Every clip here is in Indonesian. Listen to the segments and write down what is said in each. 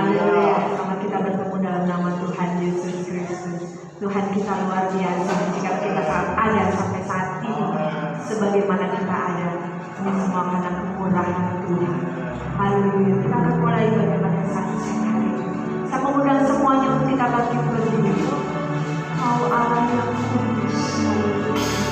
Haleluya. Selamat kita bertemu dalam nama Tuhan Yesus Kristus. Tuhan kita luar biasa. Jika kita ada sampai saat ini, sebagaimana kita ada, ini semua karena kemurahan Tuhan. Haleluya. Kita akan mulai bagaimana satu hari ini. Saya mengundang semuanya untuk kita bangkit berdiri. Kau Allah yang kudus. Haleluya.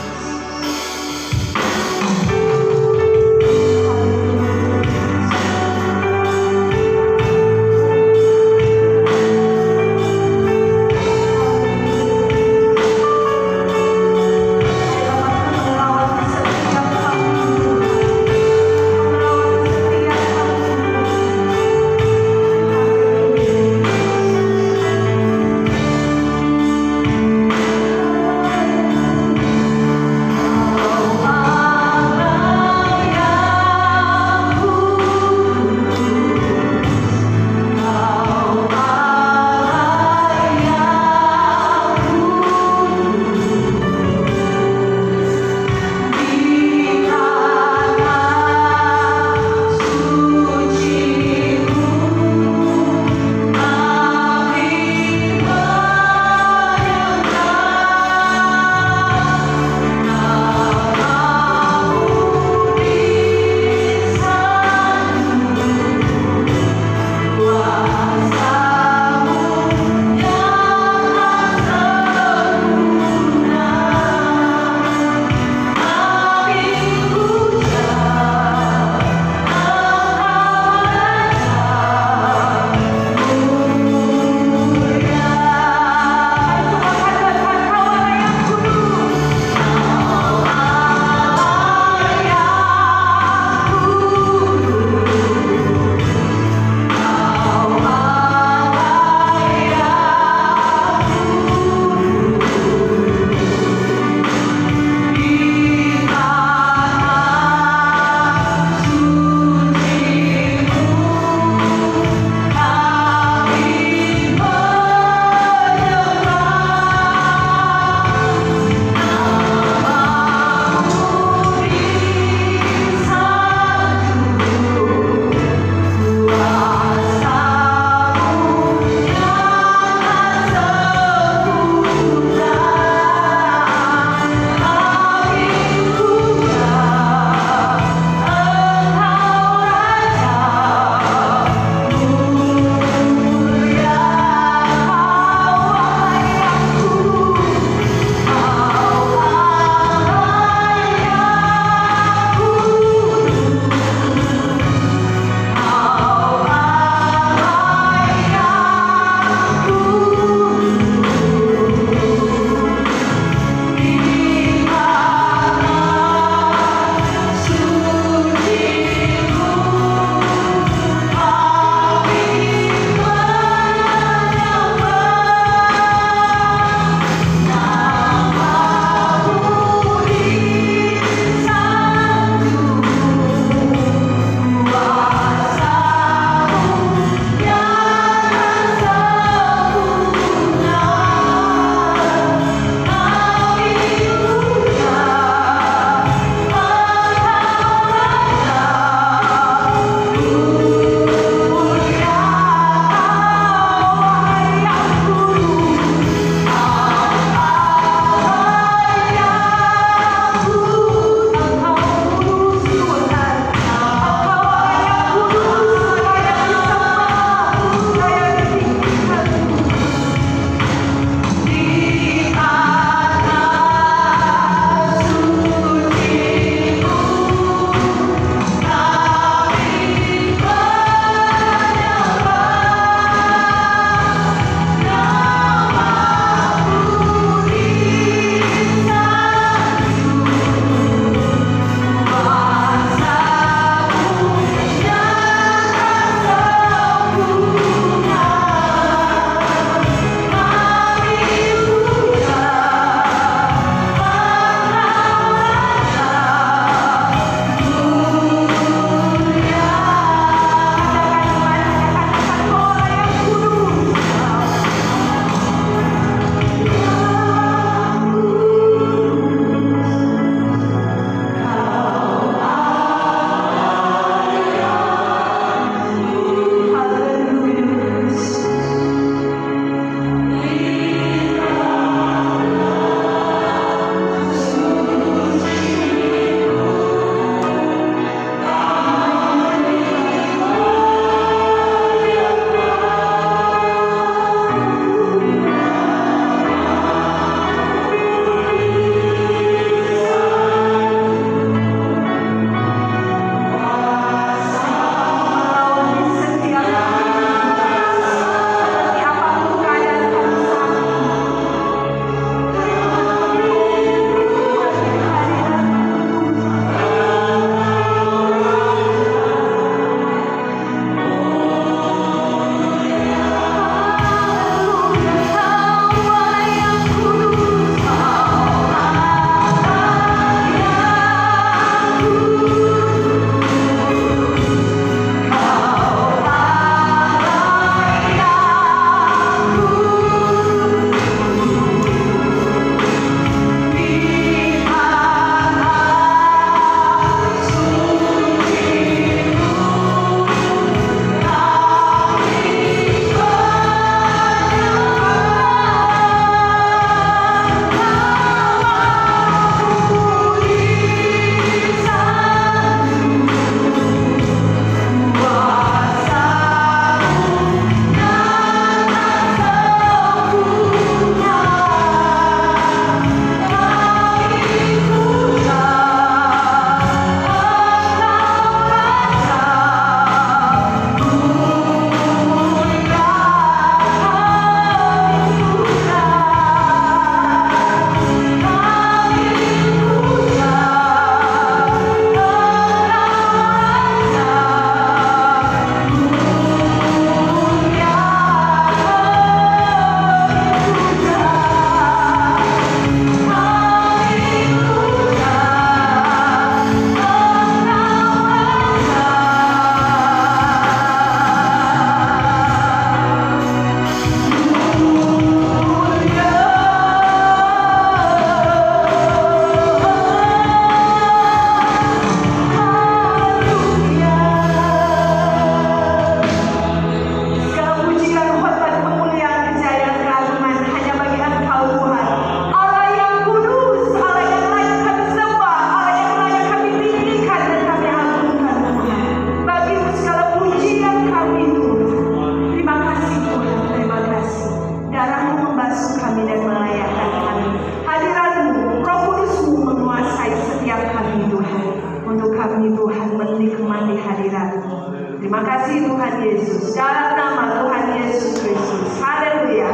kasih Tuhan Yesus, dalam nama Tuhan Yesus Kristus. Haleluya.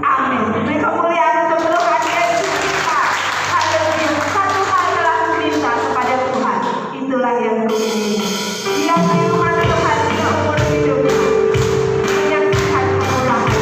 Amin. Demi kemuliaan kebenaran Yesus kita. Haleluya. Satu hal telah minta kepada Tuhan, itulah yang kuingini. Dia firman Tuhan seumur hidupku, menyaksikan kemurahan.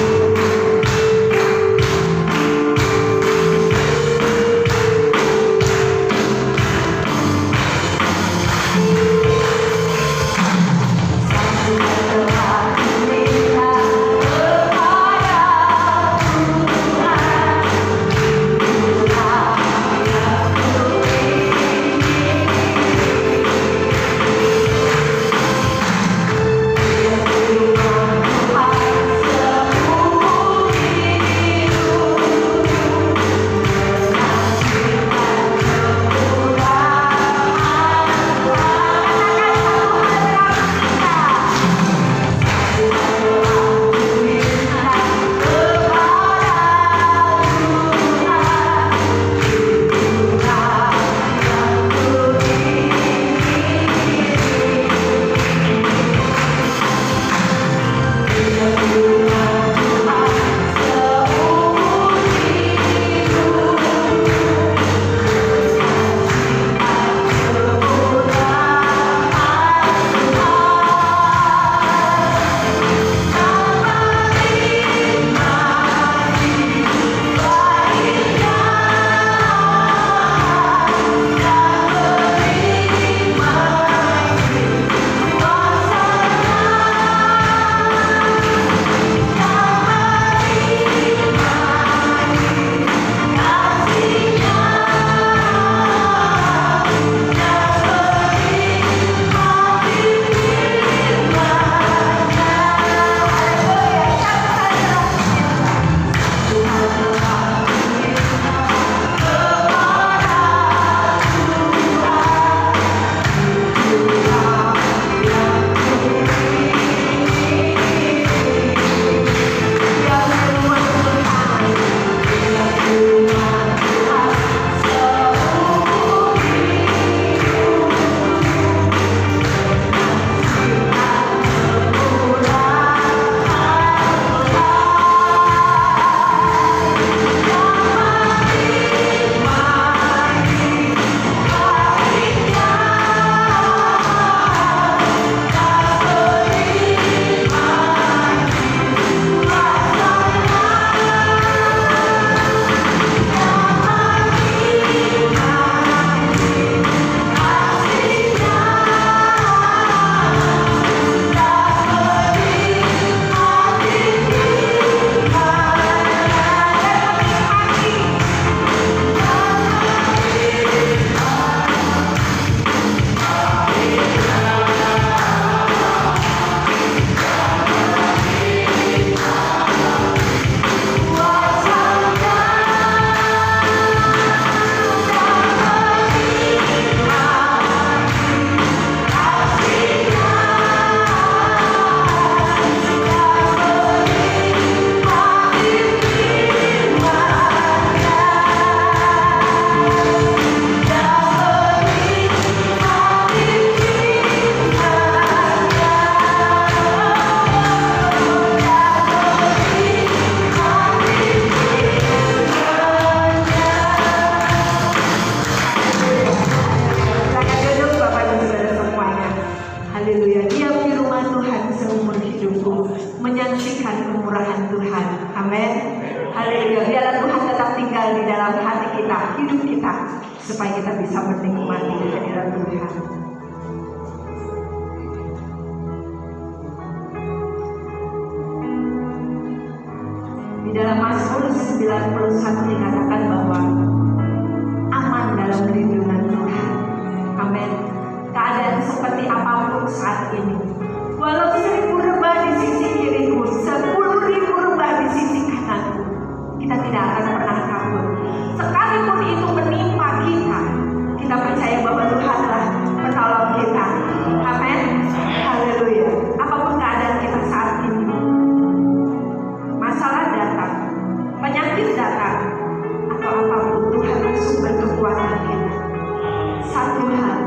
menyaksikan kemurahan Tuhan. Amin. Haleluya. Biarlah Tuhan tetap tinggal di dalam hati kita, hidup kita, supaya kita bisa menikmati kehadiran Tuhan. Di dalam Mazmur 91 dikatakan bahwa aman dalam lindungan Tuhan. Amin. Keadaan seperti apapun saat ini, walau 1000 rebah di sisi kiriku, 10.000 rebah di sisi kananku, kita tidak akan pernah takut. Sekalipun itu menimpa kita, kita percaya bahwa Tuhanlah menolong kita. Amin. Haleluya. Apapun keadaan kita saat ini, masalah datang, penyakit datang, atau apapun, Tuhan sumber kekuatan kita. Satu hal,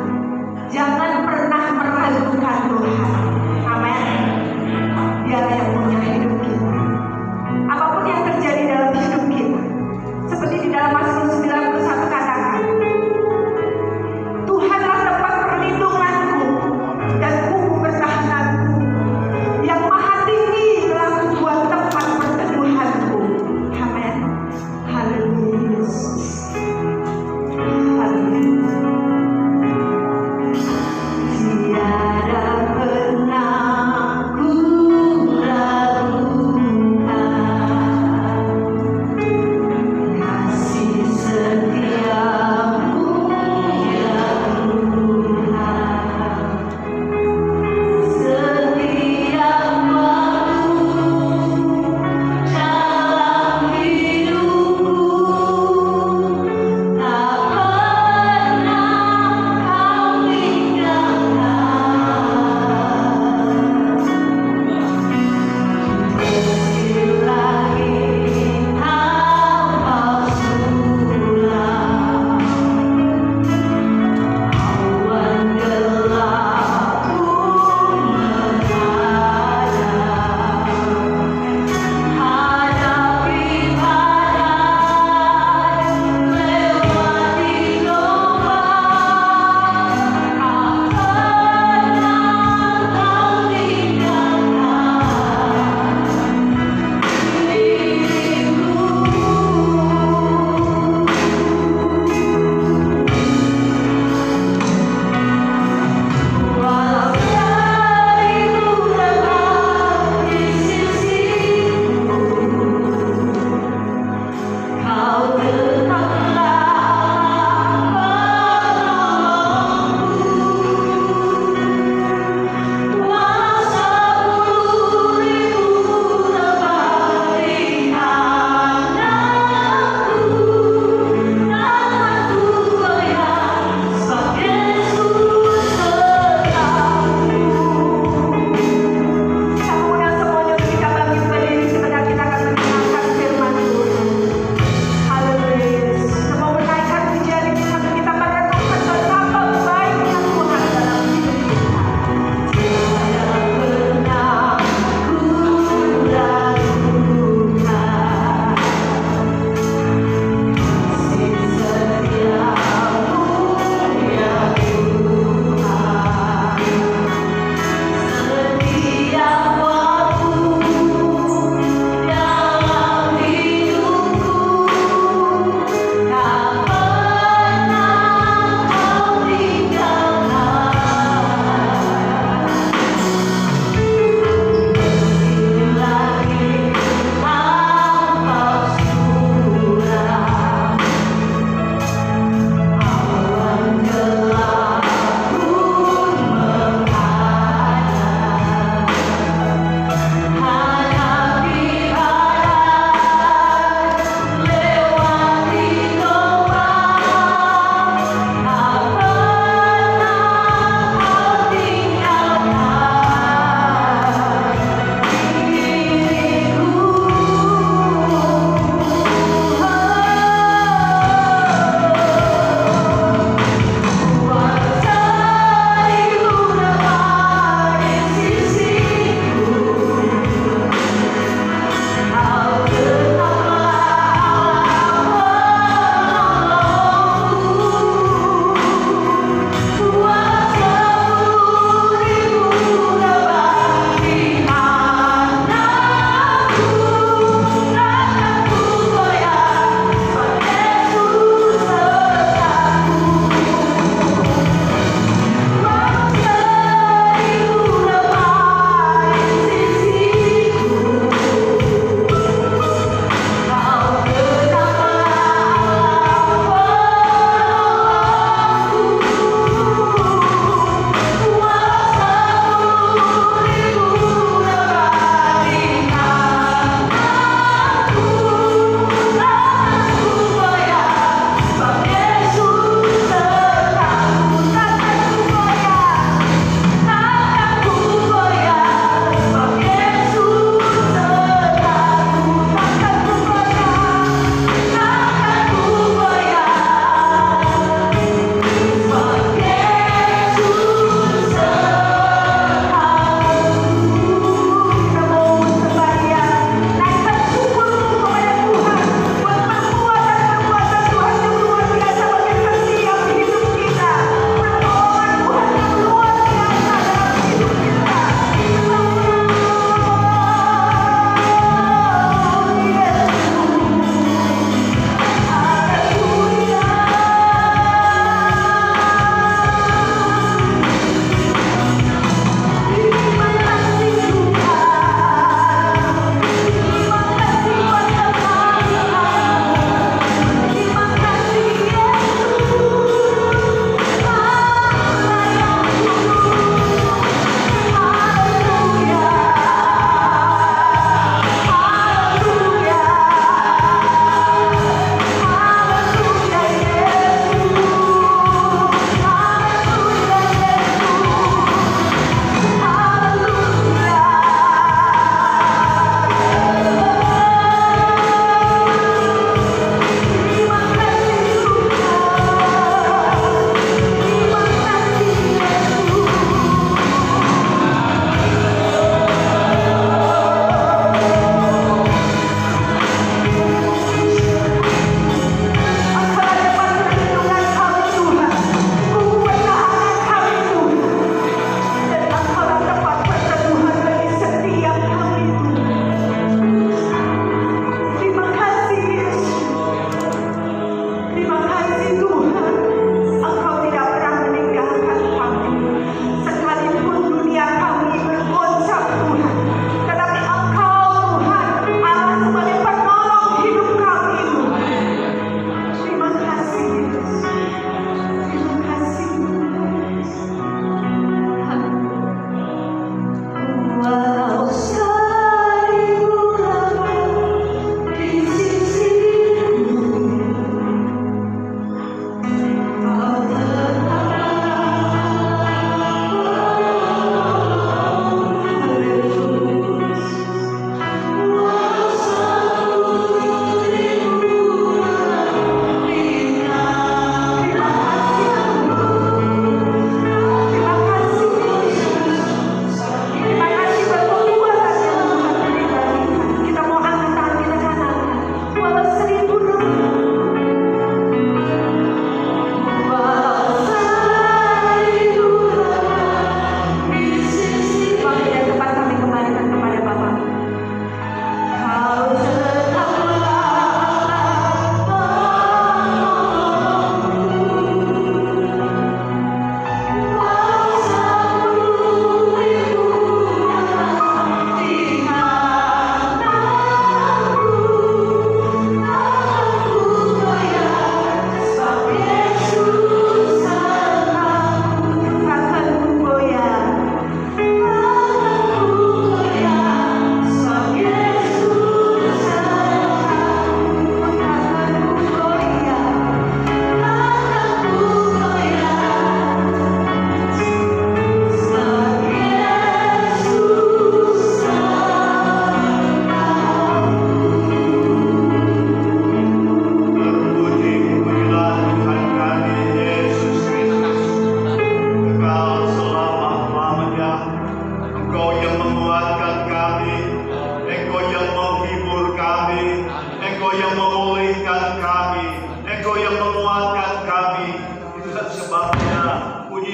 jangan pernah meragukan Tuhan.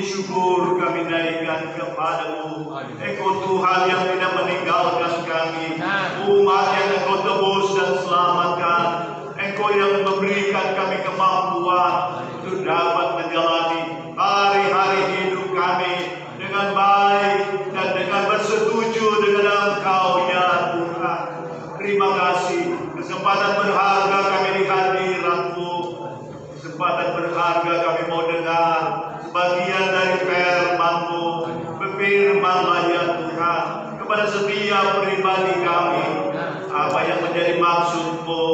puji syukur kami naikkan kepadamu. Engkau Tuhan yang tidak meninggalkan kami, umat yang Engkau tebus dan selamatkan. Engkau yang memberikan kami kemampuan untuk dapat menjalani hari-hari hidup kami dengan baik dan dengan bersetuju dengan Engkau ya Tuhan. Terima kasih kesempatan berharga kami di hadirat-Mu. Kesempatan berharga kami mau dengar bagian dari firman-Mu. Berfirmanlah ya Tuhan kepada setiap pribadi kami. Apa yang menjadi maksud-Mu,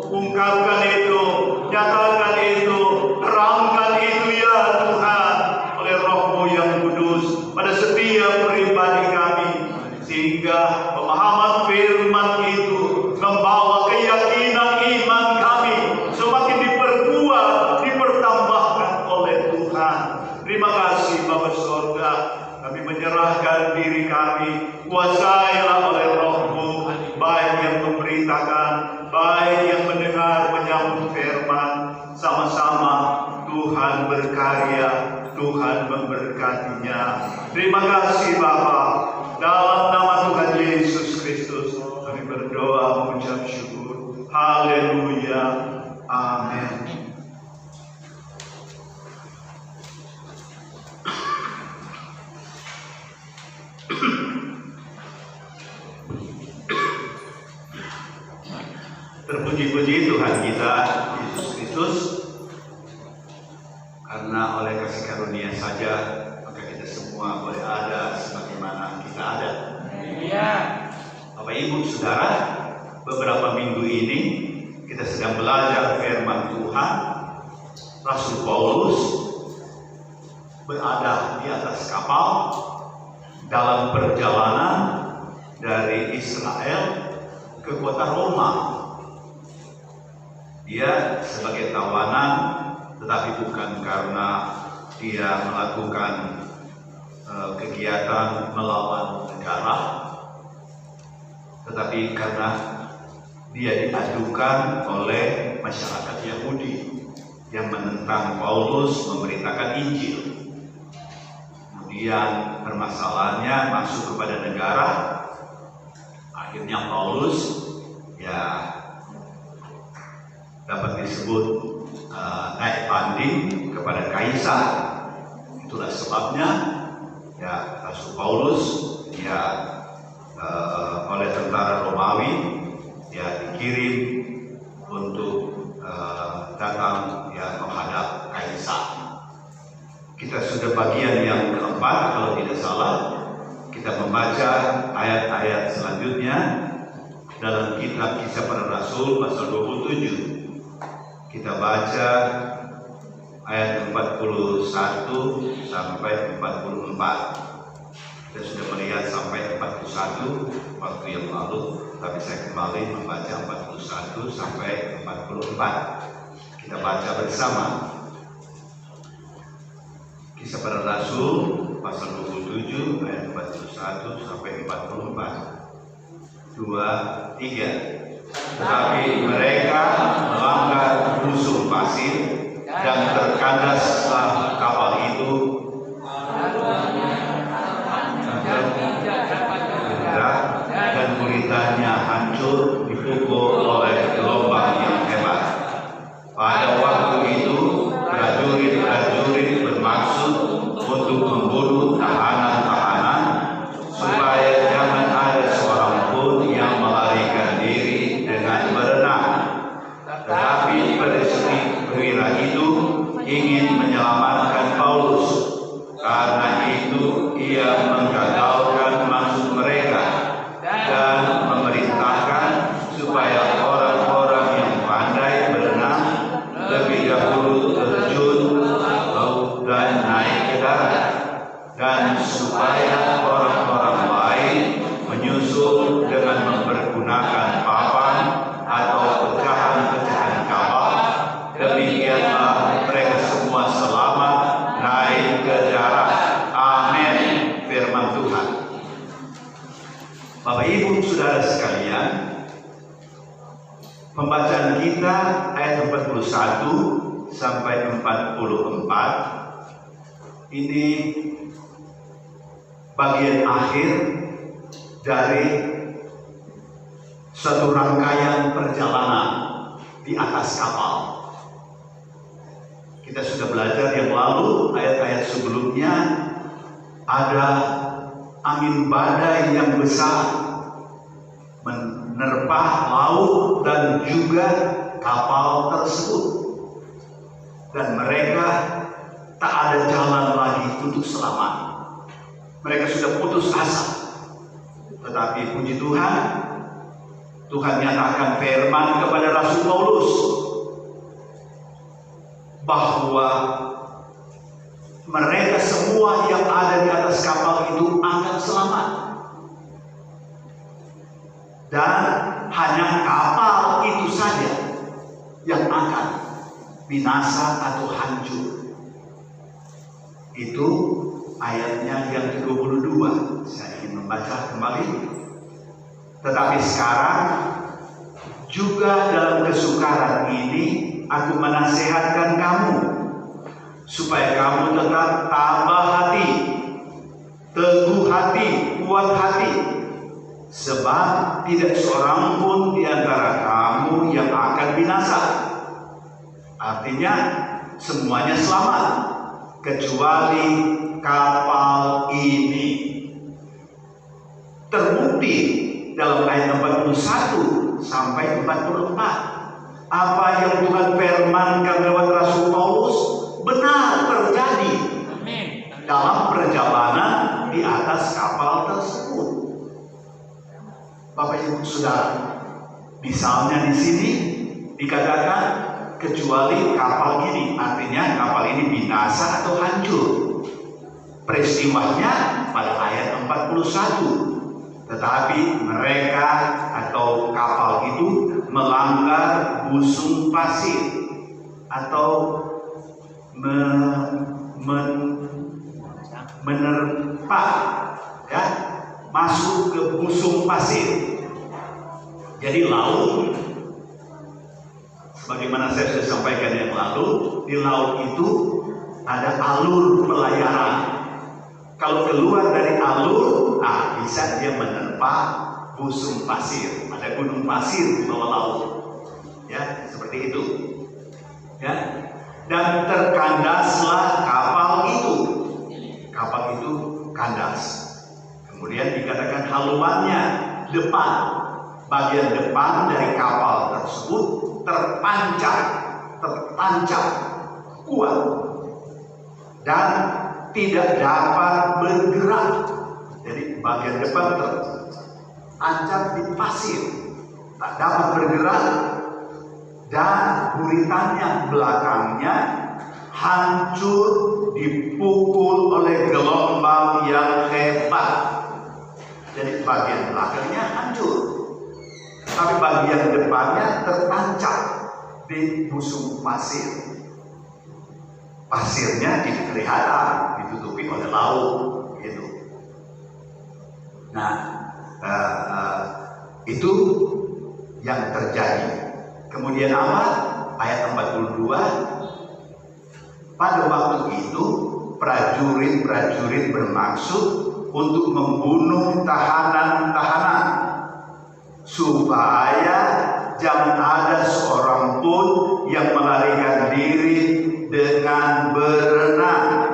ungkapkan itu, nyatakan itu, terangkan itu ya Tuhan oleh Roh-Mu yang kudus pada setiap pribadi kami, sehingga pemahaman firman itu membawa keyakinan iman kami semakin diperkuat, dipertambahkan oleh Tuhan. Terima kasih Bapa Sorga, kami menyerahkan diri kami, kuasailah oleh Roh-Mu, baik yang memberitakan, baik yang mendengar menyambut firman. Sama-sama Tuhan berkarya, Tuhan memberkatinya. Terima kasih Bapa. Dalam nama Tuhan Yesus Kristus kami berdoa mengucap syukur. Haleluya. Amin. Terpuji-puji Tuhan kita Yesus Kristus, karena oleh kasih karunia saja maka kita semua boleh ada sebagaimana kita ada. Iya. Bapak Ibu Saudara, beberapa minggu ini kita sedang belajar firman Tuhan. Rasul Paulus berada di atas kapal dalam perjalanan dari Israel ke kota Roma. Dia sebagai tawanan, tetapi bukan karena dia melakukan kegiatan melawan negara, tetapi karena dia diadukan oleh masyarakat Yahudi yang menentang Paulus memberitakan Injil. Kemudian permasalahannya masuk kepada negara. Akhirnya Paulus dapat disebut naik banding kepada Kaisar. Itulah sebabnya Rasul Paulus oleh tentara Romawi dikirim untuk datang menghadap Kaisar. Kita sudah bagian yang keempat kalau tidak salah. Kita membaca ayat-ayat selanjutnya dalam kitab Kisah Para Rasul pasal 27. Kita baca ayat 41 sampai 44. Kita sudah melihat sampai 41 waktu yang lalu, tapi saya kembali membaca 41 sampai 44. Kita baca bersama. Kisah Para Rasul pasal 27 ayat 41 sampai 44. 2, 3. Tetapi mereka melanggar busur pasir dan terkandaslah kapal itu dan kulitannya hancur dipukul oleh gelombang yang hebat. Pada waktu itu prajurit-prajurit bermaksud untuk membunuh tahanan-tahanan supaya jangan ada seorang pun yang melarikan diri dengan berenang. Tetapi perwira itu ingin menyelamatkan Paulus. Karena itu ia menggagalkan maksud mereka dan memerintahkan supaya orang-orang yang pandai berenang lebih dahulu terjun laut dan naik ke darat, dan supaya orang-orang lain menyusul dengan mempergunakan papan atau pecahan-pecahan kapal. Demikianlah mereka semua selamat naik ke darat. Amin. Firman Tuhan. Bapak Ibu Saudara sekalian, pembacaan kita ayat 41 sampai 44 ini bagian akhir dari suatu rangkaian perjalanan di atas kapal. Kita sudah belajar yang lalu, ayat-ayat sebelumnya, ada angin badai yang besar menerpa laut dan juga kapal tersebut, dan mereka tak ada jalan lagi untuk selamat. Mereka sudah putus asa. Tetapi puji Tuhan, Tuhan nyatakan firman kepada Rasul Paulus bahwa mereka semua yang ada di atas kapal itu akan selamat, dan hanya kapal itu saja yang akan binasa atau hancur. Itu ayatnya yang ke-22. Saya ingin membaca kembali. Tetapi sekarang juga dalam kesukaran ini aku menasihatkan kamu supaya kamu tetap tabah hati, teguh hati, kuat hati, sebab tidak seorang pun di antara kamu yang akan binasa. Artinya semuanya selamat kecuali kapal ini. Terbukti dalam ayat 41 sampai 44, apa yang Tuhan firmankan lewat Rasul Paulus benar terjadi dalam perjalanan di atas kapal tersebut. Bapak Ibu Saudara, misalnya di sini dikatakan kecuali kapal ini, artinya kapal ini binasa atau hancur. Peristiwanya pada ayat 41. Tetapi mereka atau kapal itu melanggar busung pasir atau menerpa, ya, masuk ke busung pasir. Jadi laut, sebagaimana saya sudah sampaikan yang lalu, di laut itu ada alur pelayaran. Kalau keluar dari alur, bisa dia menerpa busung pasir. Ada gunung pasir di bawah laut, ya, seperti itu, ya. Dan terkandaslah kapal itu. Kapal itu kandas. Kemudian dikatakan haluannya depan, bagian depan dari kapal tersebut tertancap kuat dan tidak dapat bergerak. Jadi bagian depan terancam di pasir, tak dapat bergerak, dan buritannya belakangnya hancur dipukul oleh gelombang yang hebat. Jadi bagian belakangnya hancur, tapi bagian depannya tertancap di busung pasir. Pasirnya tidak kelihatan, ditutupi oleh laut, gitu. Nah, itu yang terjadi. Kemudian apa? Ayat 42. Pada waktu itu prajurit-prajurit bermaksud untuk membunuh tahanan-tahanan, supaya jangan ada seorang pun yang melarikan diri dengan berenang.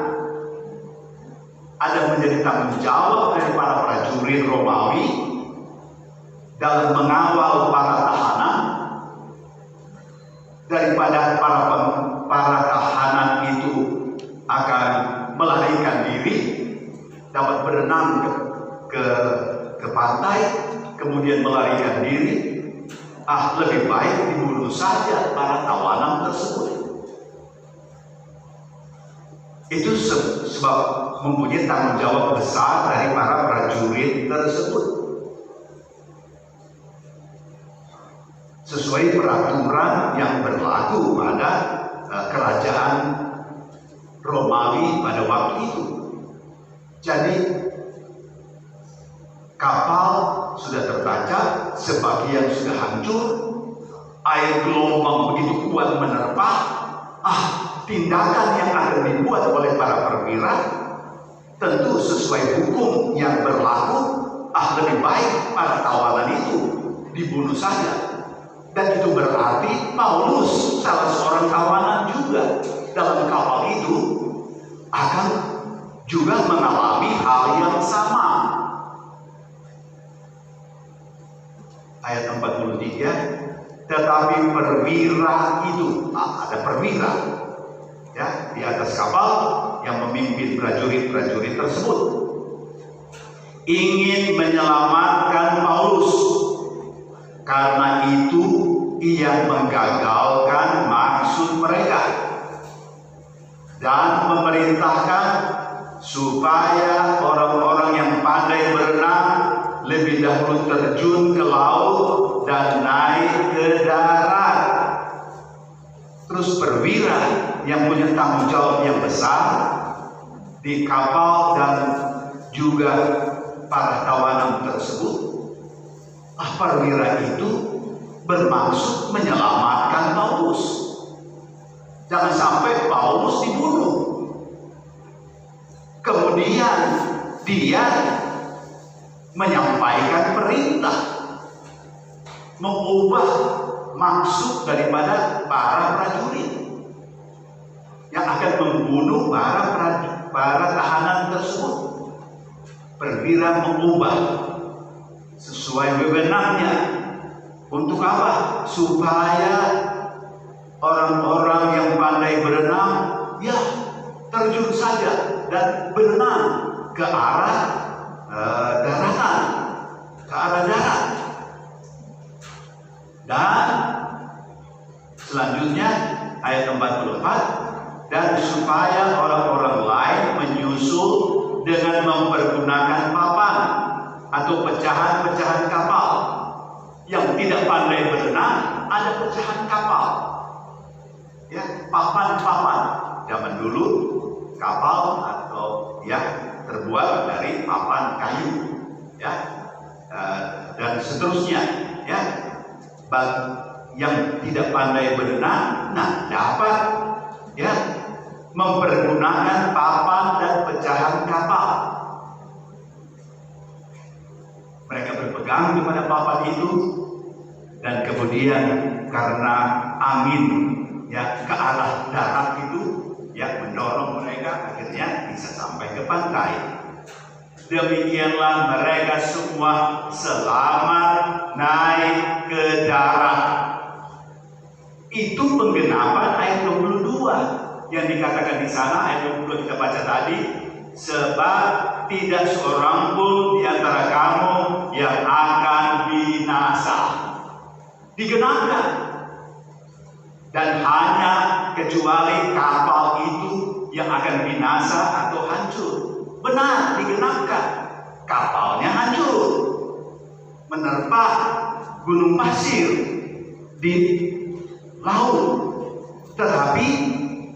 Ada menjadi tanggung jawab dari para prajurit Romawi dalam mengawal para tahanan, daripada para tahanan itu akan melarikan diri, dapat berenang ke pantai, kemudian melarikan diri. Lebih baik dibunuh saja para tawanan tersebut. Itu sebab mempunyai tanggung jawab besar dari para prajurit tersebut. Sesuai peraturan yang berlaku pada kerajaan Romawi pada waktu itu. Jadi kapal sudah tertancap, sebagian sudah hancur, air gelombang begitu kuat menerpa, tindakan yang akan dibuat oleh para perwira tentu sesuai hukum yang berlaku. Lebih baik para tawanan itu dibunuh saja. Dan itu berarti Paulus, salah seorang tawanan juga dalam kapal itu, akan juga mengalami hal yang sama. Ayat 43, tetapi perwira itu, ada perwira ya di atas kapal yang memimpin prajurit-prajurit tersebut, ingin menyelamatkan Paulus. Karena itu ia menggagalkan maksud mereka dan memerintahkan supaya orang-orang yang pandai berenang lebih dahulu terjun ke laut dan naik ke darat. Terus perwira yang punya tanggung jawab yang besar di kapal dan juga para tawanan tersebut, perwira itu bermaksud menyelamatkan Paulus. Jangan sampai Paulus dibunuh. Kemudian dia menyampaikan perintah, mengubah maksud daripada para prajurit yang akan membunuh para tahanan tersebut. Perwira mengubah sesuai wewenangnya. Untuk apa? Supaya orang-orang yang pandai berenang ya terjun saja dan berenang ke arah daratan, ke arah darat. Dan selanjutnya ayat 44, dan supaya orang-orang lain menyusul dengan mempergunakan papan atau pecahan-pecahan kapal. Yang tidak pandai berenang, ada pecahan kapal, ya, papan-papan. Zaman dulu kapal atau ya terbuat dari papan kayu, ya, dan seterusnya, ya. Yang tidak pandai berenang, nah dapat ya mempergunakan papan dan pecahan kapal. Mereka berpegang kepada papan itu, dan kemudian karena angin ya ke arah darat itu ya mendorong mereka, akhirnya bisa sampai ke pantai. Demikianlah mereka semua selamat naik ke darat. Itu penggenapan ayat 22 yang dikatakan di sana, ayat 22 kita baca tadi, sebab tidak seorang pun di antara kamu yang akan binasa. Digenapkan. Dan hanya kecuali kapal itu yang akan binasa atau hancur. Benar, digenapkan. Kapalnya hancur, menerpa gunung pasir di laut. Tetapi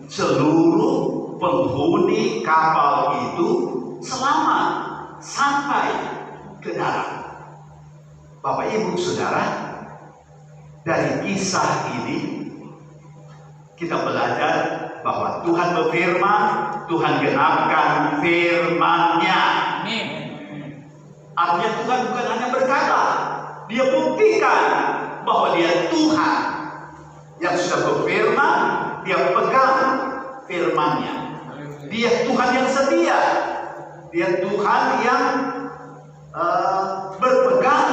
seluruh penghuni kapal itu selamat sampai ke darat. Bapak Ibu Saudara, dari kisah ini kita belajar bahwa Tuhan berfirman, Tuhan genapkan firman-Nya. Artinya Tuhan bukan hanya berkata, Dia buktikan bahwa Dia Tuhan yang sudah berfirman, Dia pegang firman-Nya. Dia Tuhan yang setia, Dia Tuhan yang berpegang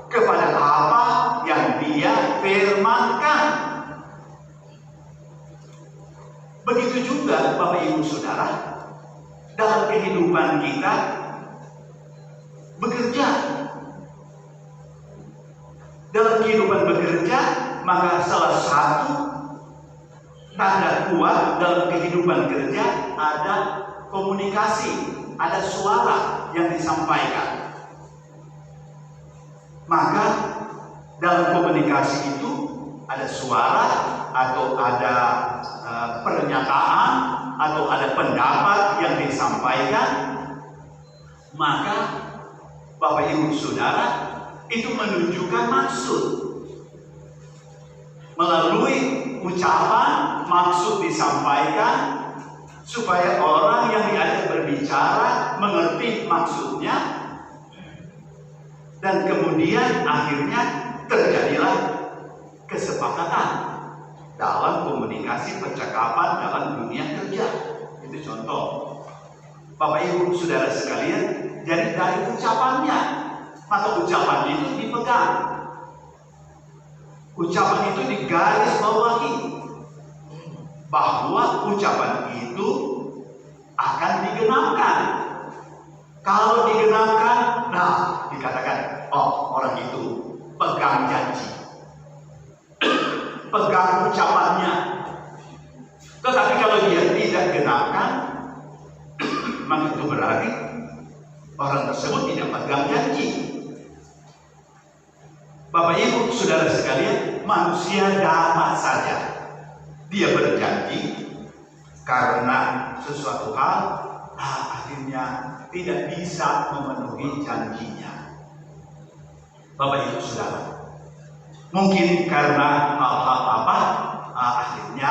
kepada apa yang Dia firmankan. Begitu juga Bapak Ibu Saudara, dalam kehidupan kita bekerja. Dalam kehidupan bekerja, maka salah satu tanda kuat dalam kehidupan kerja ada komunikasi, ada suara yang disampaikan. Maka dalam komunikasi itu ada suara atau ada pernyataan atau ada pendapat yang disampaikan. Maka Bapak Ibu Saudara, itu menunjukkan maksud. Melalui ucapan, maksud disampaikan supaya orang yang diajak berbicara mengerti maksudnya, dan kemudian akhirnya terjadilah kesepakatan dalam komunikasi percakapan dalam dunia kerja. Itu contoh. Bapak Ibu Saudara sekalian, jadi dari ucapannya, maka ucapan itu dipegang, ucapan itu digarisbawahi, bahwa ucapan itu akan digenapkan. Kalau digenapkan, nah dikatakan, oh orang itu pegang janji, pegang ucapannya. Tetapi kalau dia tidak genapkan, maka itu berarti orang tersebut tidak pegang janji. Bapak Ibu Saudara sekalian, manusia dapat saja dia berjanji karena sesuatu hal, akhirnya tidak bisa memenuhi janjinya. Bapak Ibu Saudara, mungkin karena hal-hal apa, akhirnya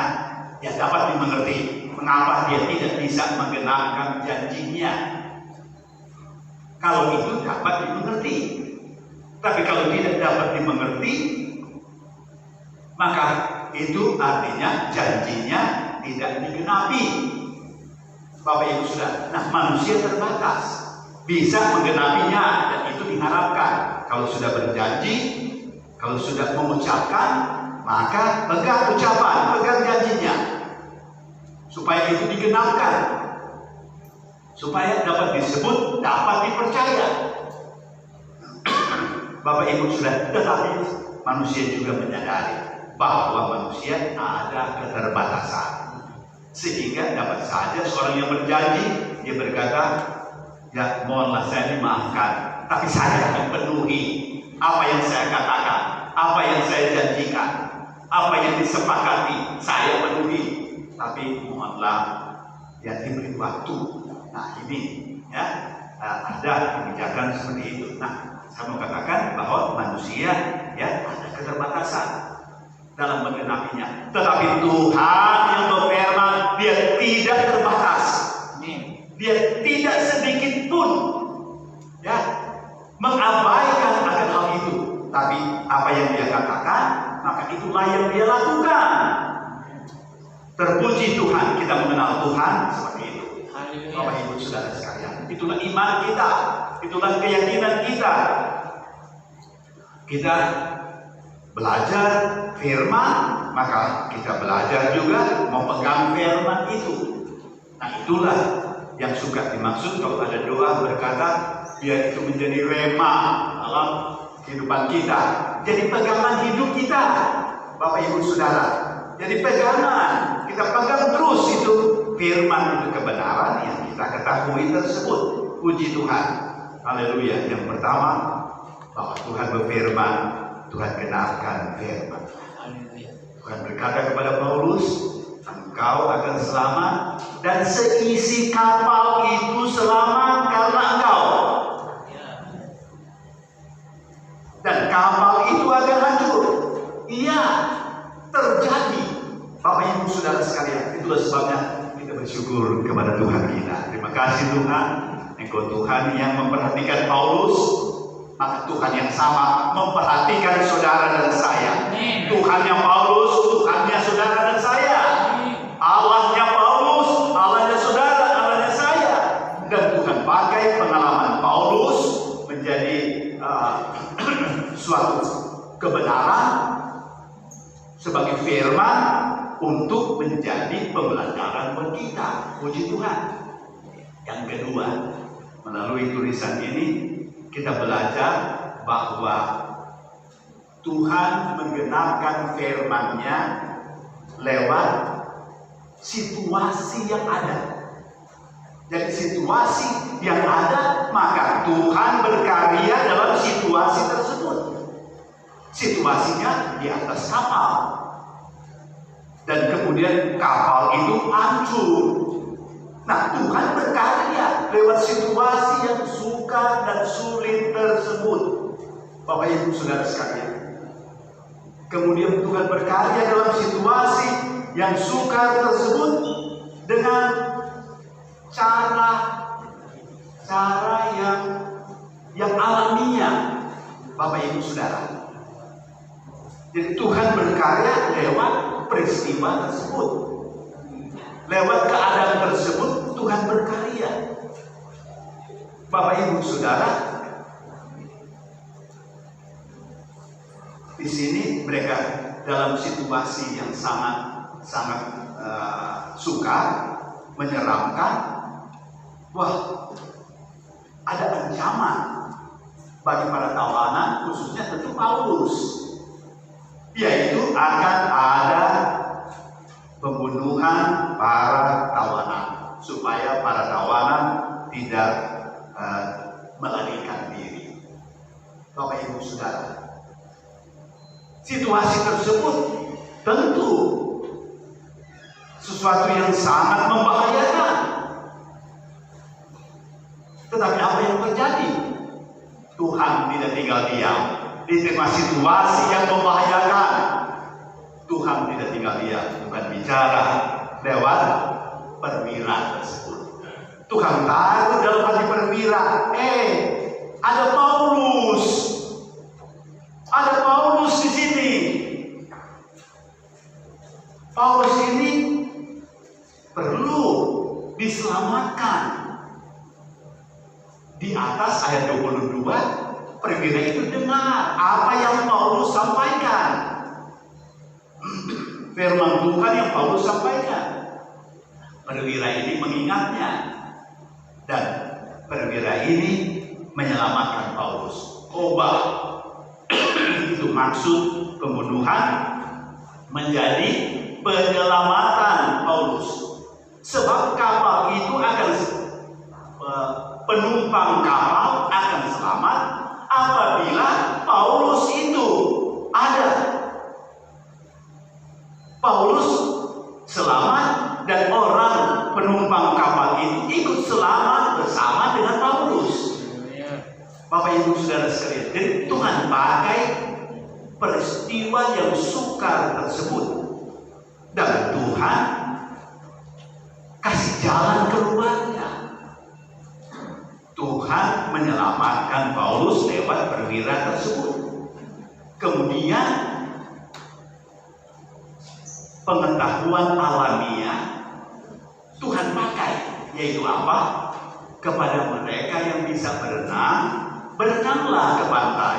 ya dapat dimengerti mengapa dia tidak bisa menggenapkan janjinya. Kalau itu dapat dimengerti. Tapi kalau tidak dapat dimengerti, maka itu artinya janjinya tidak digenapi. Bapak Ibu Saudara, nah manusia terbatas, bisa menggenapinya, dan itu diharapkan. Kalau sudah berjanji, kalau sudah mengucapkan, maka pegang ucapan, pegang janjinya, supaya itu digenapkan, supaya dapat disebut, dapat dipercaya. Bapak Ibu Saudara, tetapi manusia juga menyadari bahwa manusia ada keterbatasan, sehingga dapat saja seorang yang berjanji, dia berkata, ya mohonlah saya dimaafkan, tapi saya akan penuhi apa yang saya katakan, apa yang saya janjikan, apa yang disepakati, saya penuhi. Tapi mohonlah ya diberi waktu. Nah ini ya, ada kebijakan seperti itu. Nah, saya mau katakan bahwa manusia ya ada keterbatasan dalam menggenapinya. Tetapi Tuhan yang berfirman, dia tidak terbatas. Dia tidak sedikit pun ya mengabaikan akan hal itu. Tapi apa yang dia katakan, maka itulah yang dia lakukan. Terpuji Tuhan, kita mengenal Tuhan seperti itu. Bapak Ibu Saudara sekalian, itulah iman kita, itulah keyakinan kita. Kita belajar firman, maka kita belajar juga memegang firman itu. Nah itulah yang suka dimaksud kalau ada doa berkata, biar itu menjadi rema dalam kehidupan kita, jadi pegangan hidup kita. Bapak Ibu Saudara, jadi pegangan, kita pegang terus itu firman, itu kebenaran yang kita ketahui tersebut. Puji Tuhan, haleluya. Yang pertama, bahwa Tuhan berfirman, Tuhan genapkan firman. Tuhan berkata kepada Paulus, engkau akan selamat, dan seisi kapal itu selamat karena engkau. Dan kapal itu akan hancur. Iya, terjadi. Bapak Ibu Saudara sekalian, itulah sebabnya kita bersyukur kepada Tuhan kita. Terima kasih Tuhan, Engkau Tuhan yang memperhatikan Paulus, maka Tuhan yang sama memperhatikan saudara dan saya. Tuhannya Paulus, Tuhannya saudara dan saya. Allahnya Paulus, Allahnya saudara, Allahnya saya. Dan Tuhan pakai pengalaman Paulus menjadi suatu kebenaran sebagai firman untuk menjadi pembelajaran buat kita. Puji Tuhan. Yang kedua, melalui tulisan ini kita belajar bahwa Tuhan menggenapkan firman-Nya lewat situasi yang ada. Jadi situasi yang ada, maka Tuhan berkarya dalam situasi tersebut. Situasinya di atas kapal, dan kemudian kapal itu hancur. Nah, Tuhan berkarya lewat situasi yang sukar dan sulit tersebut. Bapak Ibu Saudara sekalian, Kemudian Tuhan berkarya dalam situasi yang sukar tersebut dengan cara yang alamiah, Bapak Ibu Saudara. Jadi Tuhan berkarya lewat peristiwa tersebut, lewat keadaan tersebut Tuhan berkarya. Bapak Ibu Saudara, di sini mereka dalam situasi yang sangat sukar, menyeramkan. Wah, ada ancaman bagi para tawanan, khususnya tentu Paulus, yaitu akan ada pembunuhan para tawanan, supaya para tawanan tidak melarikan diri. Bapak Ibu Saudara, situasi tersebut tentu sesuatu yang sangat membahayakan. Tetapi apa yang terjadi? Tuhan tidak tinggal diam di tengah situasi yang membahayakan. Tuhan tidak tinggal diam, Tuhan bicara lewat perwira tersebut. Tuhan taruh dalam hati perwira, ada Paulus, di sini. Paulus ini perlu diselamatkan. Di atas ayat 22, perwira itu dengar apa yang Paulus sampaikan. Firman Tuhan yang Paulus sampaikan. Perwira ini mengingatnya, dan perwira ini menyelamatkan Paulus. Itu maksud pembunuhan menjadi penyelamatan Paulus. Sebab kapal itu akan penumpang kapal akan selamat apabila Paulus itu ada. Paulus selamat dan orang penumpang kapal itu ikut selamat bersama dengan Paulus. Bapak Ibu Saudara sekalian, jadi Tuhan pakai peristiwa yang sukar tersebut, dan Tuhan kasih jalan keluarnya. Tuhan menyelamatkan Paulus lewat perwira tersebut. Kemudian pengetahuan alamiah Tuhan pakai, yaitu apa? Kepada mereka yang bisa berenang, berenanglah ke pantai.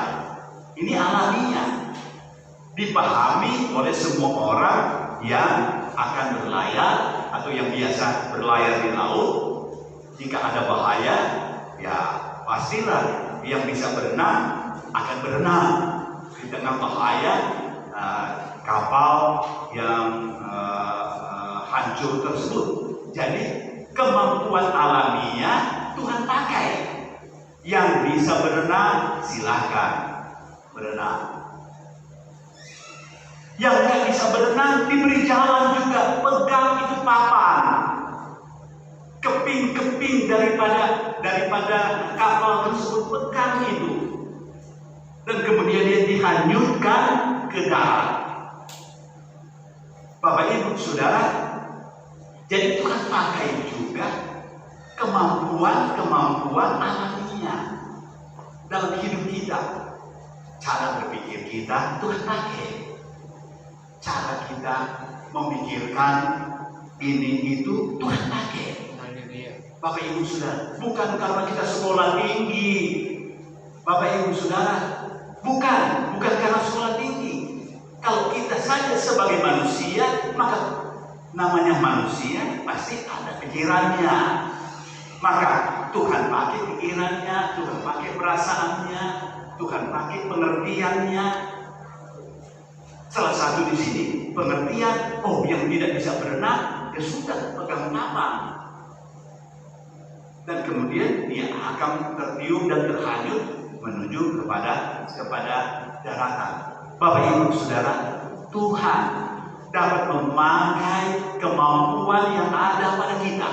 Ini alamiah, dipahami oleh semua orang yang akan berlayar atau yang biasa berlayar di laut. Jika ada bahaya, ya pastilah yang bisa berenang akan berenang di tengah bahaya kapal yang hancur tersebut. Jadi kemampuan alamiah Tuhan pakai. Yang bisa berenang silahkan berenang. Yang nggak bisa berenang diberi jalan juga, pegang itu papan, keping-keping daripada kapal tersebut, pegang itu, dan kemudian dia dihanyutkan ke darat. Bapak Ibu Saudara, jadi Tuhan pakai juga kemampuan alamiah dalam hidup kita. Cara berpikir kita Tuhan pakai, cara kita memikirkan ini itu Tuhan pakai. Bapak Ibu Saudara, bukan karena kita sekolah tinggi. Bapak Ibu Saudara, bukan karena sekolah tinggi. Kalau kita saja sebagai manusia, maka namanya manusia pasti ada pikirannya. Maka Tuhan pakai pikirannya, Tuhan pakai perasaannya, Tuhan pakai pengertiannya. Salah satu di sini pengertian, yang tidak bisa berenang, ya sudah pegang papan. Dan kemudian dia akan tertiup dan terhanyut menuju kepada daratan. Bapak Ibu Saudara, Tuhan dapat memakai kemampuan yang ada pada kita.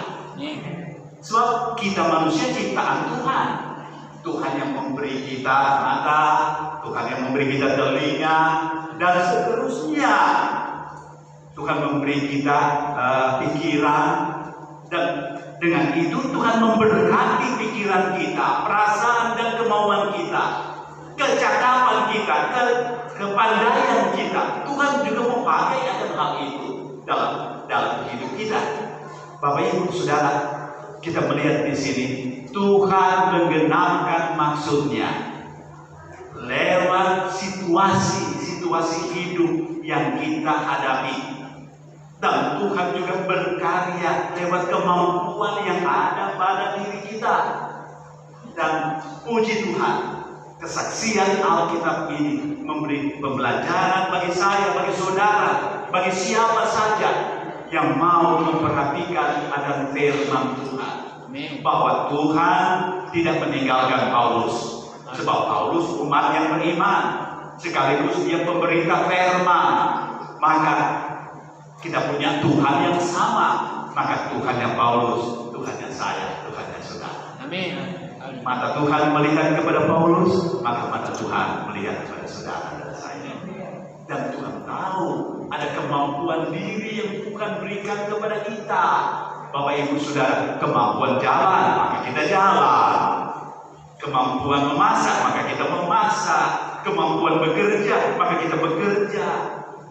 Sebab kita manusia ciptaan Tuhan. Tuhan yang memberi kita mata, Tuhan yang memberi kita telinga, dan seterusnya. Tuhan memberi kita pikiran, dan dengan itu Tuhan memberkati pikiran kita, perasaan dan kemauan kita, kecakapan kita, kepandaian kita. Tuhan juga memakai akan hal itu dalam hidup kita. Bapak Ibu Saudara, kita melihat di sini Tuhan menggenapkan maksudnya lewat situasi hidup yang kita hadapi. Dan Tuhan juga berkarya lewat kemampuan yang ada pada diri kita. Dan puji Tuhan, kesaksian Alkitab ini memberi pembelajaran bagi saya, bagi saudara, bagi siapa saja yang mau memperhatikan akan firman Tuhan. Bahwa Tuhan tidak meninggalkan Paulus. Sebab Paulus umat yang beriman, sekaligus dia pemberita firman. Maka kita punya Tuhan yang sama. Maka Tuhannya Paulus, Tuhannya saya, Tuhannya saudara. Amin. Mata Tuhan melihat kepada Paulus, maka mata Tuhan melihat kepada saudara dan saya. Dan Tuhan tahu ada kemampuan diri yang Tuhan berikan kepada kita. Bapak Ibu Saudara, kemampuan jalan, maka kita jalan. Kemampuan memasak, maka kita memasak. Kemampuan bekerja, maka kita bekerja.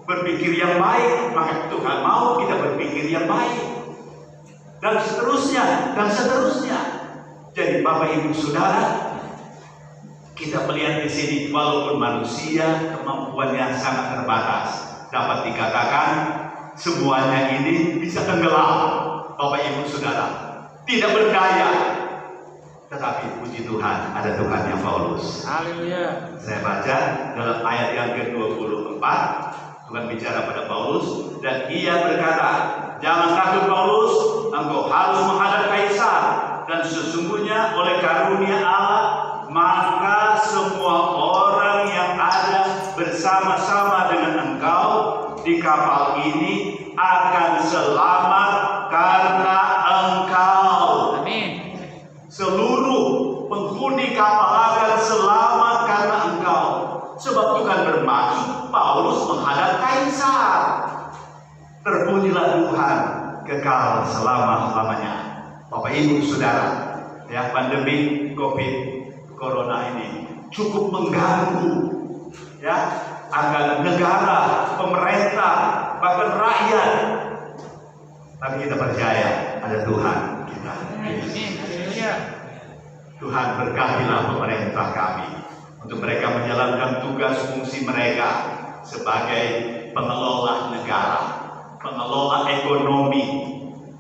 Berpikir yang baik, maka Tuhan mau kita berpikir yang baik. Dan seterusnya, dan seterusnya. Jadi Bapak Ibu Saudara, kita melihat di sini walaupun manusia kemampuannya sangat terbatas, dapat dikatakan semuanya ini bisa tenggelam. Bapak Ibu Saudara, tidak berdaya. Tetapi puji Tuhan, ada Tuhan yang Paulus. Haleluya. Saya baca dalam ayat yang ke-24, Tuhan bicara pada Paulus, dan ia berkata, "Jangan takut Paulus, engkau harus menghadap Kaisar, dan sesungguhnya oleh karunia Allah, maka semua orang yang ada bersama-sama dengan engkau di kapal ini akan selamat karena engkau." Amin. Seluruh penghuni kapal akan selamat karena engkau. Sebab Tuhan bermaksud Paulus menghadap Kaisar. Terpujilah Tuhan kekal selama-lamanya. Bapak Ibu Saudara, ya, pandemi COVID Corona ini cukup mengganggu, ya, akan negara, pemerintah, bahkan rakyat. Tapi kita percaya ada Tuhan kita. Amin. Haleluya. Tuhan berkatilah pemerintah kami untuk mereka menjalankan tugas fungsi mereka sebagai pengelola negara, pengelola ekonomi,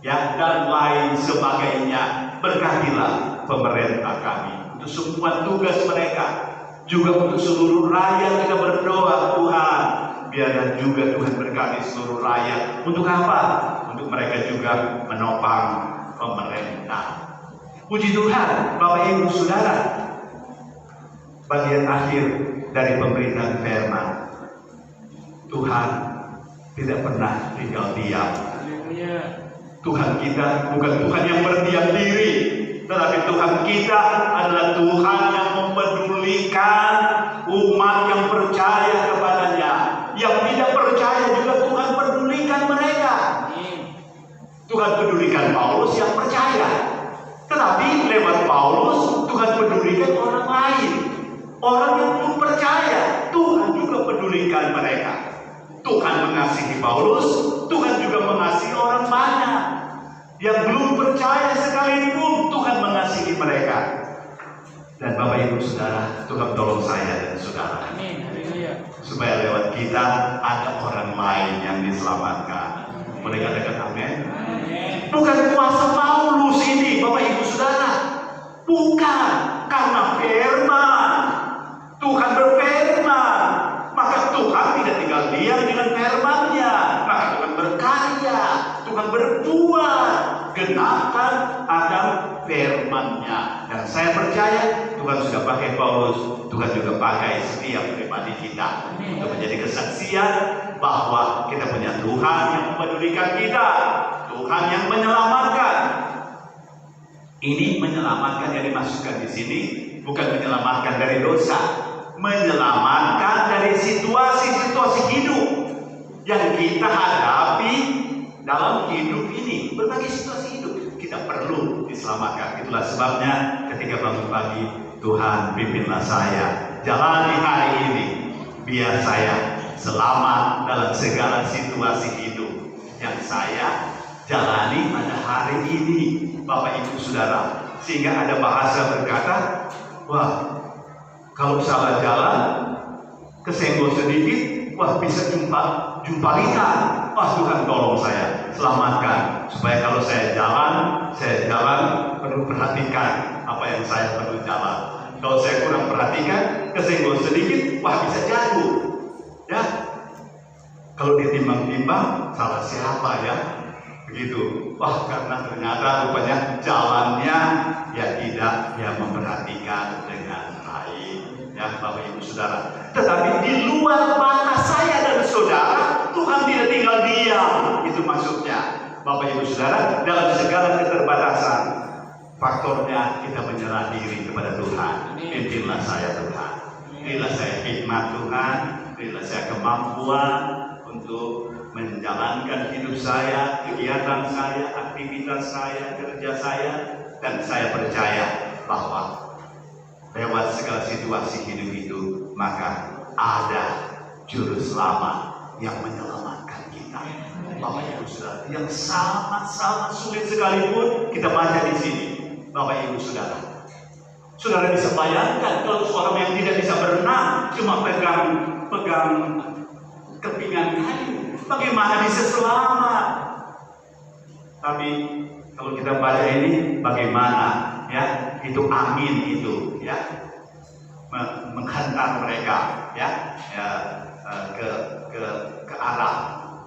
ya, dan lain sebagainya. Berkatilah pemerintah kami untuk semua tugas mereka, juga untuk seluruh rakyat. Kita berdoa, Tuhan, biarlah juga Tuhan berkati seluruh rakyat. Untuk apa? Untuk mereka juga menopang pemerintah. Puji Tuhan, Bapak Ibu Saudara. Bagian akhir dari pemberitaan firman, Tuhan tidak pernah tinggal diam. Haleluya. Tuhan kita bukan Tuhan yang berdiam diri, tetapi Tuhan kita adalah Tuhan yang mempedulikan umat yang percaya kepadanya. Yang tidak percaya juga Tuhan pedulikan mereka. Tuhan pedulikan Paulus yang percaya, tetapi lewat Paulus Tuhan pedulikan orang lain, orang yang belum percaya. Tuhan juga pedulikan mereka. Tuhan mengasihi Paulus, Tuhan juga mengasihi orang banyak yang belum percaya sekalipun. Tuhan mengasihi mereka. Dan Bapak Ibu Saudara, Tuhan tolong saya dan saudara, Amin. Haleluya. supaya lewat kita ada orang lain yang diselamatkan. Boleh katakan amin? Bukan kuasa Paulus ini, Bapak Ibu Saudara. Bukan, karena firman. Tuhan berfirman, maka Tuhan tidak tinggal diam dengan firman-Nya. Maka Tuhan berkarya, Tuhan berbuat, genapkan akan firman-Nya. Dan saya percaya Tuhan sudah pakai Paulus, Tuhan juga pakai setiap pribadi kita untuk menjadi kesaksian bahwa kita punya Tuhan yang mempedulikan kita, Tuhan yang menyelamatkan. Ini menyelamatkan yang dimasukkan di sini bukan menyelamatkan dari dosa, menyelamatkan dari situasi-situasi hidup yang kita hadapi dalam hidup ini. Berbagai situasi hidup kita perlu diselamatkan. Itulah sebabnya ketika bangun pagi, Tuhan pimpinlah saya, jalani hari ini, biar saya selamat dalam segala situasi hidup yang saya jalani pada hari ini, Bapak Ibu Saudara. Sehingga ada bahasa berkata, wah, kalau salah jalan, kesenggol sedikit, wah bisa jumpa lihat. Wah, Tuhan tolong saya, selamatkan. Supaya kalau saya jalan perlu perhatikan apa yang saya perlu jalan. Kalau saya kurang perhatikan, kesenggol sedikit, wah bisa jatuh. Ya, kalau ditimbang-timbang, salah siapa ya? Begitu. Wah, karena ternyata rupanya jalannya tidak memperhatikan dengan baik, ya Bapak Ibu Saudara. Tetapi di luar batas saya dan saudara, Tuhan tidak tinggal diam. Itu maksudnya, Bapak Ibu Saudara, dalam segala keterbatasan, faktornya kita menyerah diri kepada Tuhan. Pimpinlah saya Tuhan, berilah saya hikmat Tuhan, berilah saya kemampuan untuk menjalankan hidup saya, kegiatan saya, aktivitas saya, kerja saya, dan saya percaya bahwa lewat segala situasi hidup itu, maka ada juru selamat yang menyelamatkan kita. Bapak Ibu Saudara, yang sangat-sangat sulit sekalipun kita baca di sini. Bapak Ibu Saudara, saudara bisa bayangkan kalau seorang yang tidak bisa berenang cuma pegang kepingan kayu, bagaimana bisa selamat? Tapi kalau kita baca ini, bagaimana ya itu angin itu ya menghantar mereka ke arah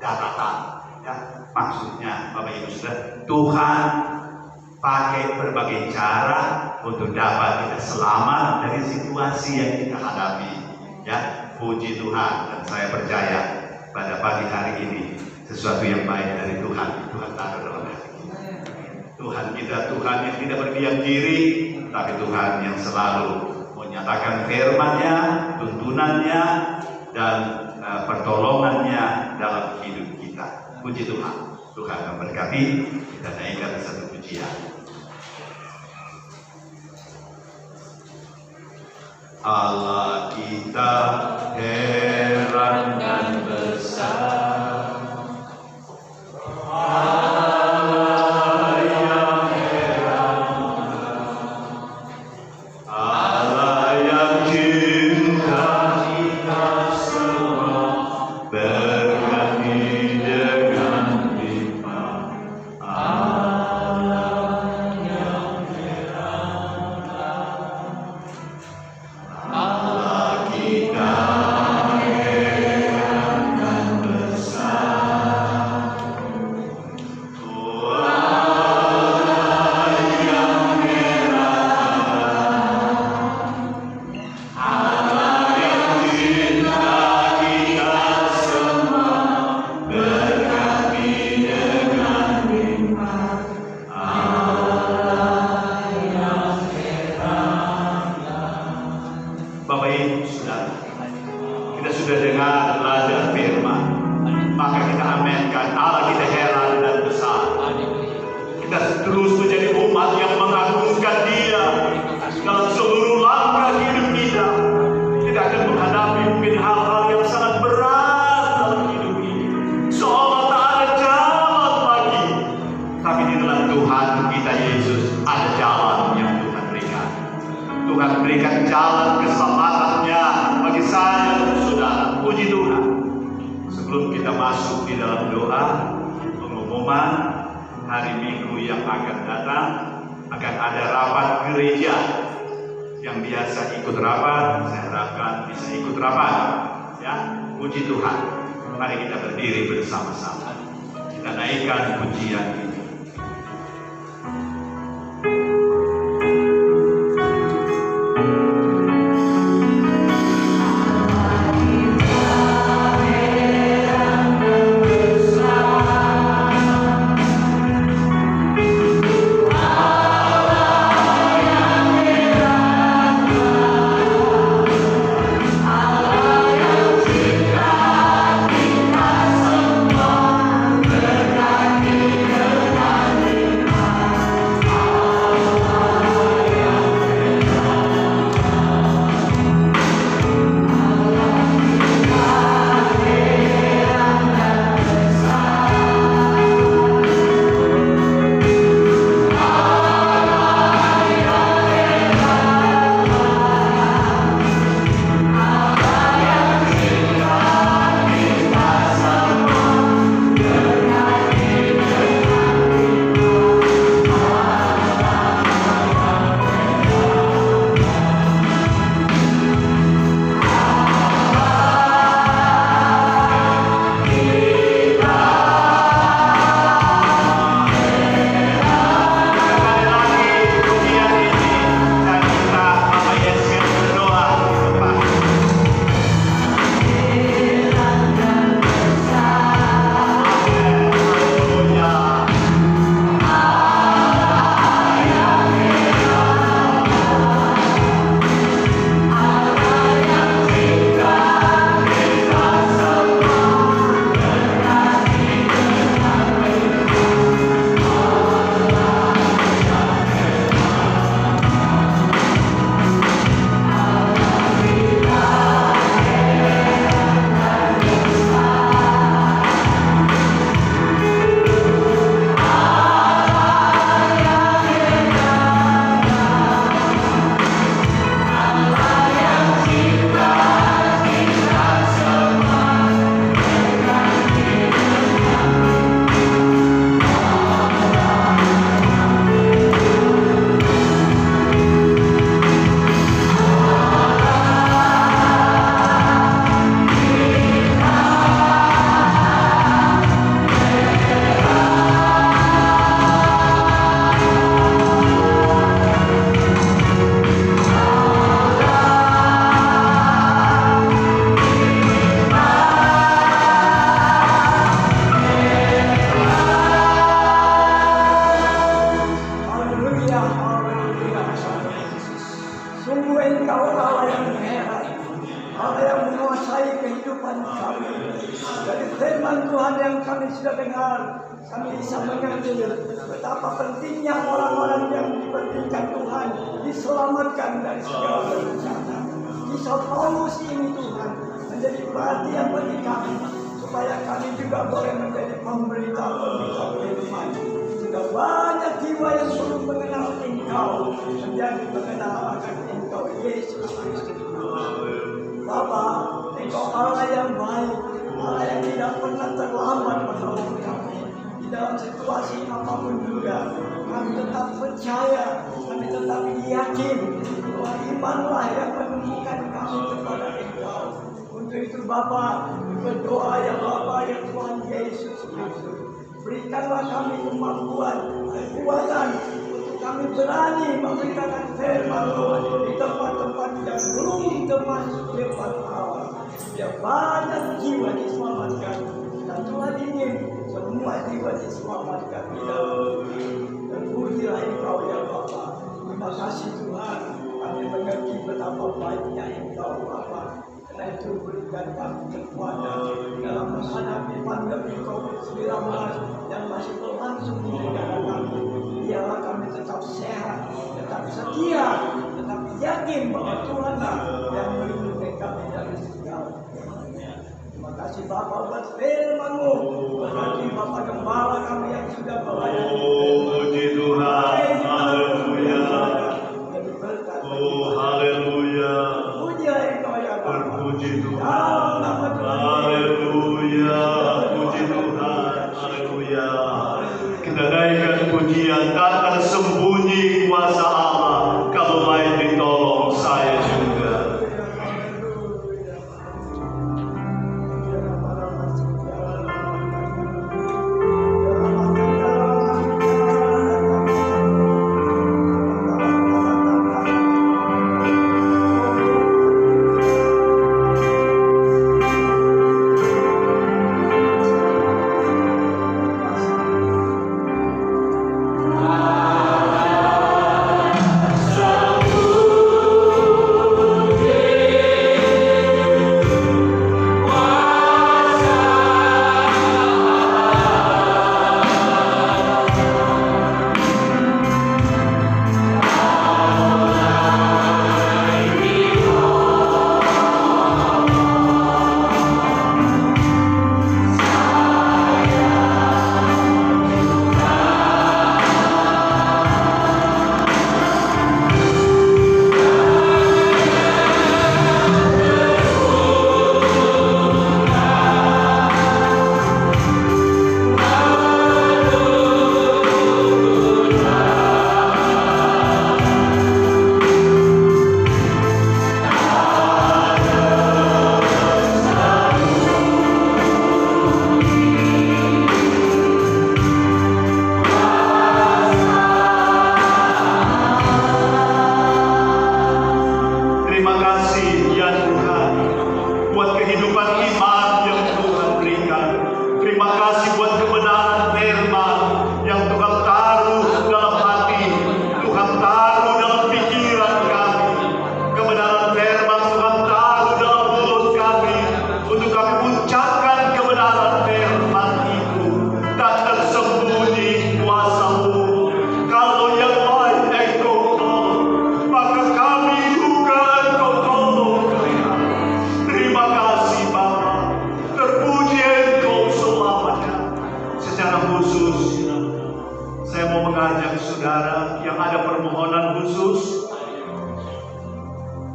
daratan ya. Maksudnya Bapak Ibu Saudara, Tuhan pakai berbagai cara untuk dapat kita selamat dari situasi yang kita hadapi ya. Puji Tuhan, dan saya percaya pada pagi hari ini sesuatu yang baik dari Tuhan taruh dalam hati. Tuhan kita Tuhan yang tidak berdiam diri, tapi Tuhan yang selalu menyatakan firman-Nya, tuntunannya, dan pertolongannya dalam hidup kita. Puji Tuhan. Tuhan memberkati. Kita naikkan satu pujian. Allah kita heran dan besar, Allah yang heran, Allah yang cinta kita semua, berkati dengan limpah. Allah yang heran, Allah kita heran dan besar. Allah yang heran, Allah yang cinta kita semua, berkati dengan limpah. Allah yang heran. Bapak Ibu Saudara, kita sudah dengar belajar firman, maka kita amenkan Allah kita heran dan besar. Kita terus menjadi umat yang mengagungkan Dia dalam seluruh langkah hidup kita. Kita akan menghadapi mungkin hal-hal yang sangat berat dalam hidup ini, seolah tak ada jalan lagi. Tapi di dalam Tuhan kita Yesus ada jalan yang Tuhan berikan. Tuhan berikan jalan keselamatannya bagi saya dan saudara. Puji Tuhan. Sebelum kita masuk di dalam doa pengumuman hari Minggu yang akan datang, akan ada rapat gereja. Yang biasa ikut rapat, saya harapkan bisa ikut rapat. Ya, puji Tuhan. Mari kita berdiri bersama-sama. Kita naikkan pujian ini. Allah kami. Dari firman Tuhan yang kami sudah dengar, kami bisa mengerti betapa pentingnya orang-orang yang dipentingkan Tuhan diselamatkan dari segala bencana. Kisah Paulus ini Tuhan menjadi perhatian bagi kami, supaya kami juga boleh menjadi pemberita firman. Sudah banyak jiwa yang belum mengenal Engkau, menjadi mengenal akan Engkau Yesus Kristus. Bapa, Engkau Allah yang baik, Allah yang tidak pernah terlambat menolong kami. Di dalam situasi apapun juga, kami tetap percaya, kami tetap yakin bahwa imanlah yang menemukan kami kepada Engkau. Untuk itu Bapa, berdoa ya Bapa ya Tuhan Yesus Kristus, berikanlah kami kemampuan, kekuatan untuk kami berani memberitakan firman di tempat-tempat yang belum termasuk firman Allah. Biar banyak jiwa diselamatkan, dan Tuhan ingin semua jiwa diselamatkan. Terpujilah Engkau ya Bapa. Terima kasih Tuhan, kami mengerti betapa baiknya Engkau Bapa. Karena itu berikan kami kekuatan dalam menghadapi pandemi COVID-19 yang masih berlangsung di negara kami. Biarlah kami tetap sehat, tetap setia, tetap yakin bahwa Tuhanlah yang melindungi kami dari segala. Terima kasih Bapa buat firman-Mu. Berkati Bapa Gembala kami yang sudah melayani. Puji Tuhan, haleluya. Oh, haleluya. Pujilah Engkau ya Bapa. Puji Tuhan, Dalam nama Tuhan. haleluya. Puji Tuhan, haleluya. Kita naikkan pujian, tak tersembunyi kuasa Allah. Kalau lain ditolong saya juga.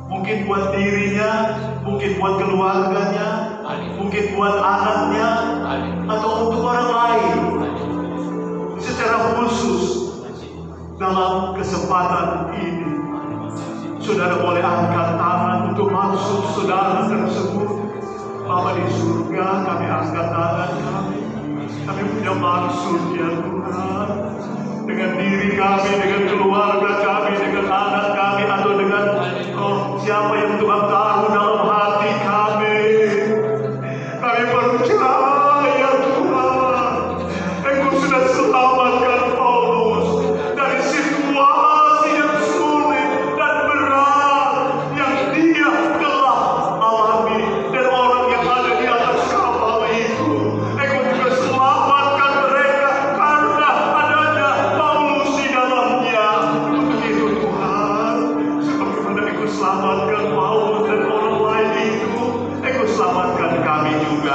Mungkin buat dirinya, mungkin buat keluarganya, mungkin buat anaknya, atau untuk orang lain. Secara khusus, dalam kesempatan ini, saudara boleh angkat tangan untuk maksud saudara tersebut. Bapa di surga, kami angkat tangan kami. Kami punya maksud ya Tuhan, dengan diri kami, dengan keluarga kami, dengan anak kami, atau dengan siapa yang Tuhan taruh dalam hati kami. Kami percaya Tuhan, Engkau sudah selamatkan Paulus dari situasi yang sulit dan berat yang dia telah alami, dan orang yang ada di atas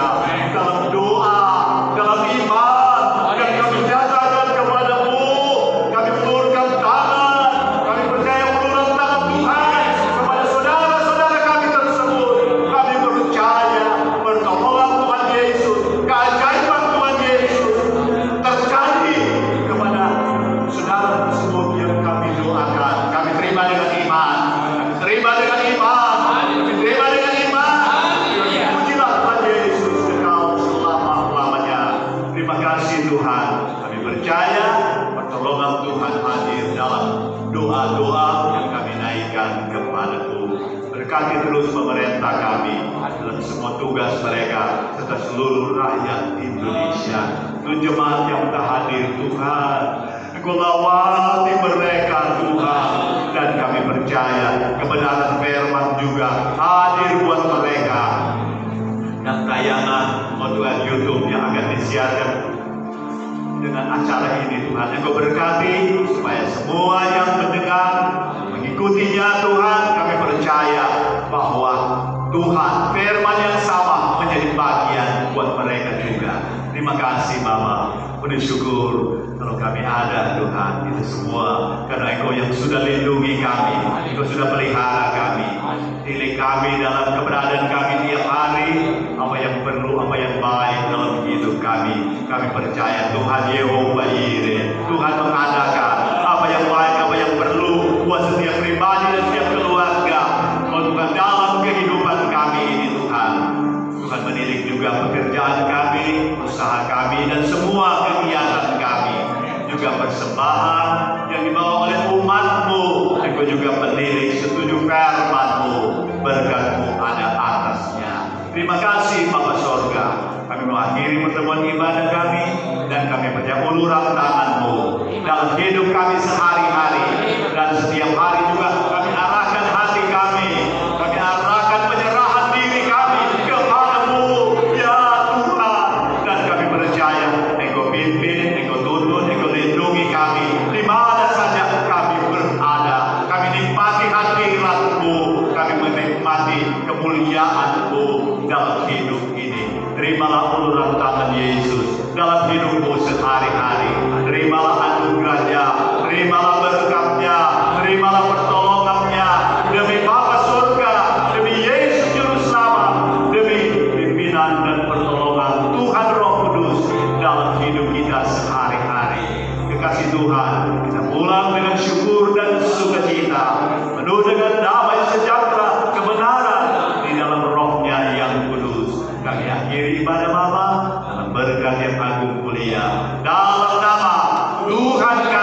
surga. Dalam doa, dalam iman, dan kami nyatakan kepadamu, kami ulurkan tangan, kami percaya uluran tangan Tuhan kepada saudara-saudara kami tersebut. Kami percaya pertolongan Tuhan Yesus, keajaiban Tuhan Yesus terjadi kepada saudara tersebut yang kami doakan. Kami terima dengan iman, kami terima dengan iman, kami terima dengan iman. Pujilah Tuhan Yesus kekal selama-lamanya. Terima kasih Tuhan. Kami percaya pertolongan Tuhan hadir dalam doa-doa yang kami naikkan kepada-Mu. Berkati terus pemerintah kami dalam semua tugas mereka serta seluruh rakyat Indonesia. Tuhan jemaat yang tak hadir Tuhan, Engkau lawati mereka Tuhan, dan kami percaya kebenaran firman juga hadir buat mereka. Dan tayangan Tuhan YouTube yang akan disiarkan dengan acara ini Tuhan, Engkau berkati supaya semua yang mendengar mengikutinya Tuhan. Kami percaya bahwa Tuhan firman yang sama menjadi bagian buat mereka juga. Terima kasih Bapa, penuh syukur kalau kami ada Tuhan, itu semua karena Engkau yang sudah lindungi kami, Engkau sudah pelihara kami. Pilih kami dalam keberadaan kami tiap hari, apa yang perlu, apa yang baik dalam hidup kami. Kami percaya Tuhan Yehova Yire, Tuhan mengadakan apa yang baik, apa yang perlu buat setiap pribadi dan setiap keluarga. Oh Tuhan, dalam kehidupan kami ini Tuhan, Tuhan menilik juga pekerjaan kami, usaha kami, dan semua kegiatan kami. Juga persembahan yang dibawa oleh umat-Mu. Engkau juga menilik setuju firman-Mu, berkat-Mu ada atasnya. Terima kasih Bapa Sorga. Kami mengakhiri pertemuan ibadah kami, dan kami percaya uluran tangan-Mu dalam hidup kami sehari-hari, dan setiap hari juga kami arahkan hati kami, kami arahkan penyerahan diri kami kepada-Mu ya Tuhan, dan kami percaya Engkau pimpin, Engkau tuntun, Engkau lindungi kami di mana saja kami berada. Kami nikmati hadirat-Mu, kami menikmati kemuliaan-Mu dalam hidup ini. Terimalah uluran tangan Yesus dalam hidupmu sehari-hari. Terimalah anugerahnya, terimalah berkatnya, terimalah pertolongannya. Demi Bapa surga, demi Yesus Juru Selamat, demi pimpinan dan pertolongan Tuhan Roh Kudus dalam hidup kita sehari-hari. Kekasih Tuhan, kita pulang dengan syukur dan sukacita, penuh dengan damai sejahtera, kebenaran di dalam Roh-Nya yang kudus. Kami akhiri ibadah Bapa dalam berkat yang agung mulia, dalam nama Tuhan kami.